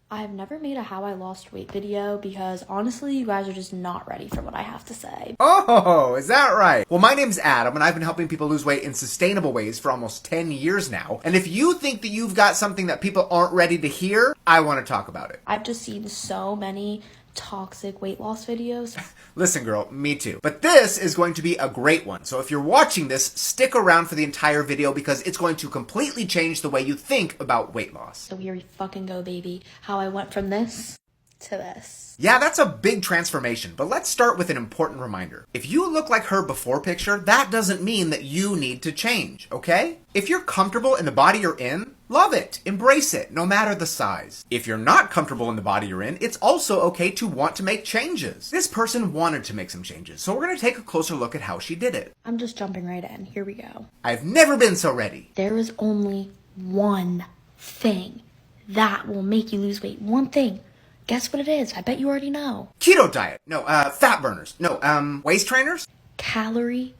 I've never made a how I lost weight video because honestly, you guys are just not ready for what I have to say. Oh, is that right? Well, my name's Adam, and I've been helping people lose weight in sustainable ways for almost 10 years now. And if you think that you've got something that people aren't ready to hear, I want to talk about it. I've just seen so many toxic weight loss videos. Listen, girl, me too. But this is going to be a great one. So if you're watching this, stick around for the entire video because it's going to completely change the way you think about weight loss. So here we fucking go, baby. How I went from this to this. Yeah, that's a big transformation, but let's start with an important reminder. If you look like her before picture, that doesn't mean that you need to change, okay? If you're comfortable in the body you're in, love it, embrace it, no matter the size. If you're not comfortable in the body you're in, it's also okay to want to make changes. This person wanted to make some changes, so we're gonna take a closer look at how she did it. I'm just jumping right in. Here we go. I've never been so ready. There is only one thing that will make you lose weight. One thing. Guess what it is? I bet you already know. Keto diet. No, fat burners. No, waist trainers? Calorie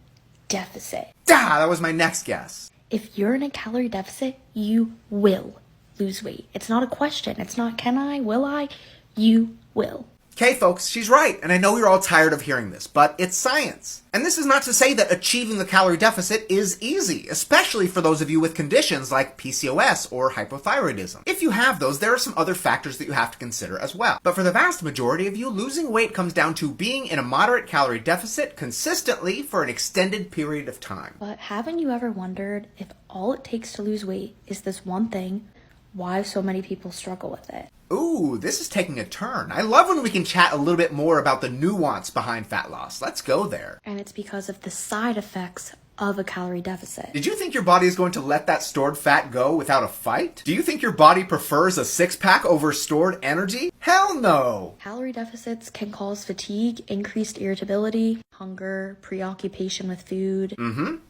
deficit. That was my next guess. If you're in a calorie deficit, you will lose weight. It's not a question. It's not can I, will I? You will. Okay, folks, she's right, and I know you're all tired of hearing this, but it's science. And this is not to say that achieving the calorie deficit is easy, especially for those of you with conditions like PCOS or hypothyroidism. If you have those, there are some other factors that you have to consider as well. But for the vast majority of you, losing weight comes down to being in a moderate calorie deficit consistently for an extended period of time. But haven't you ever wondered if all it takes to lose weight is this one thing, why so many people struggle with it? Ooh, this is taking a turn. I love when we can chat a little bit more about the nuance behind fat loss. Let's go there. And it's because of the side effects of a calorie deficit. Did you think your body is going to let that stored fat go without a fight? Do you think your body prefers a six-pack over stored energy? Hell no! Calorie deficits can cause fatigue, increased irritability, hunger, preoccupation with food.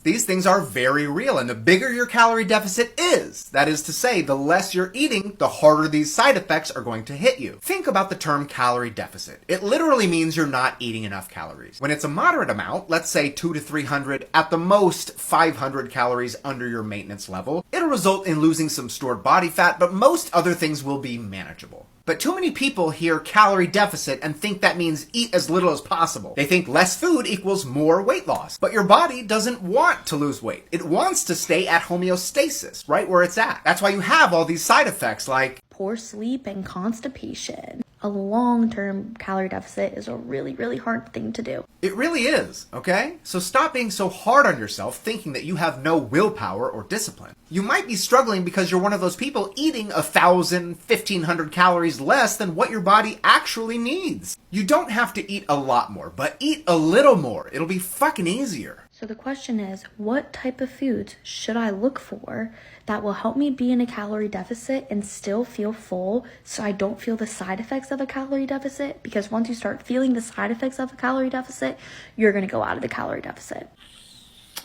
These things are very real, and the bigger your calorie deficit is, that is to say, the less you're eating, the harder these side effects are going to hit you. Think about the term calorie deficit. It literally means you're not eating enough calories. When it's a moderate amount, let's say 200 to 300, at the most 500 calories under your maintenance level, it'll result in losing some stored body fat, but most other things will be manageable. But too many people hear calorie deficit and think that means eat as little as possible. They think less food equals more weight loss. But your body doesn't want to lose weight. It wants to stay at homeostasis, right where it's at. That's why you have all these side effects like poor sleep and constipation. A long-term calorie deficit is a really, really hard thing to do. It really is, okay? So stop being so hard on yourself thinking that you have no willpower or discipline. You might be struggling because you're one of those people eating 1,000, 1,500 calories less than what your body actually needs. You don't have to eat a lot more, but eat a little more. It'll be fucking easier. So the question is, what type of foods should I look for that will help me be in a calorie deficit and still feel full so I don't feel the side effects of a calorie deficit? Because once you start feeling the side effects of a calorie deficit, you're going to go out of the calorie deficit.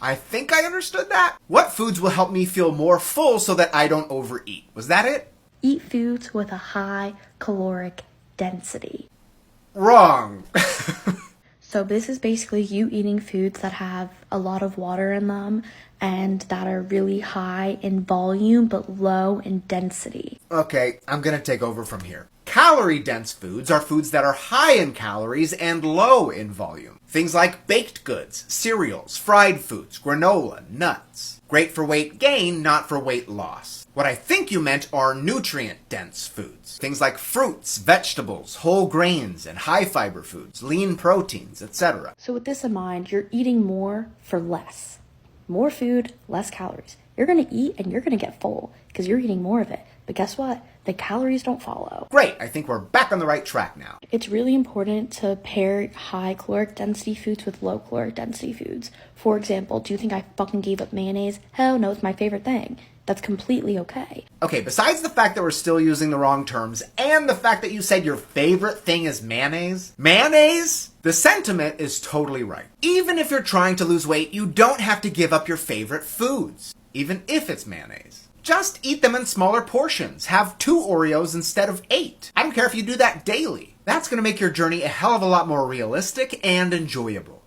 I think I understood that. What foods will help me feel more full so that I don't overeat? Was that it? Eat foods with a high caloric density. Wrong. So this is basically you eating foods that have a lot of water in them and that are really high in volume but low in density. Okay, I'm gonna take over from here. Calorie-dense foods are foods that are high in calories and low in volume. Things like baked goods, cereals, fried foods, granola, nuts. Great for weight gain, not for weight loss. What I think you meant are nutrient-dense foods. Things like fruits, vegetables, whole grains, and high-fiber foods, lean proteins, etc. So with this in mind, you're eating more for less. More food, less calories. You're going to eat and you're going to get full because you're eating more of it. But guess what? The calories don't follow. Great, I think we're back on the right track now. It's really important to pair high caloric density foods with low caloric density foods. For example, do you think I fucking gave up mayonnaise? Hell no, it's my favorite thing. That's completely okay. Okay, besides the fact that we're still using the wrong terms and the fact that you said your favorite thing is mayonnaise, the sentiment is totally right. Even if you're trying to lose weight, you don't have to give up your favorite foods, even if it's mayonnaise. Just eat them in smaller portions. Have 2 Oreos instead of 8. I don't care if you do that daily. That's going to make your journey a hell of a lot more realistic and enjoyable.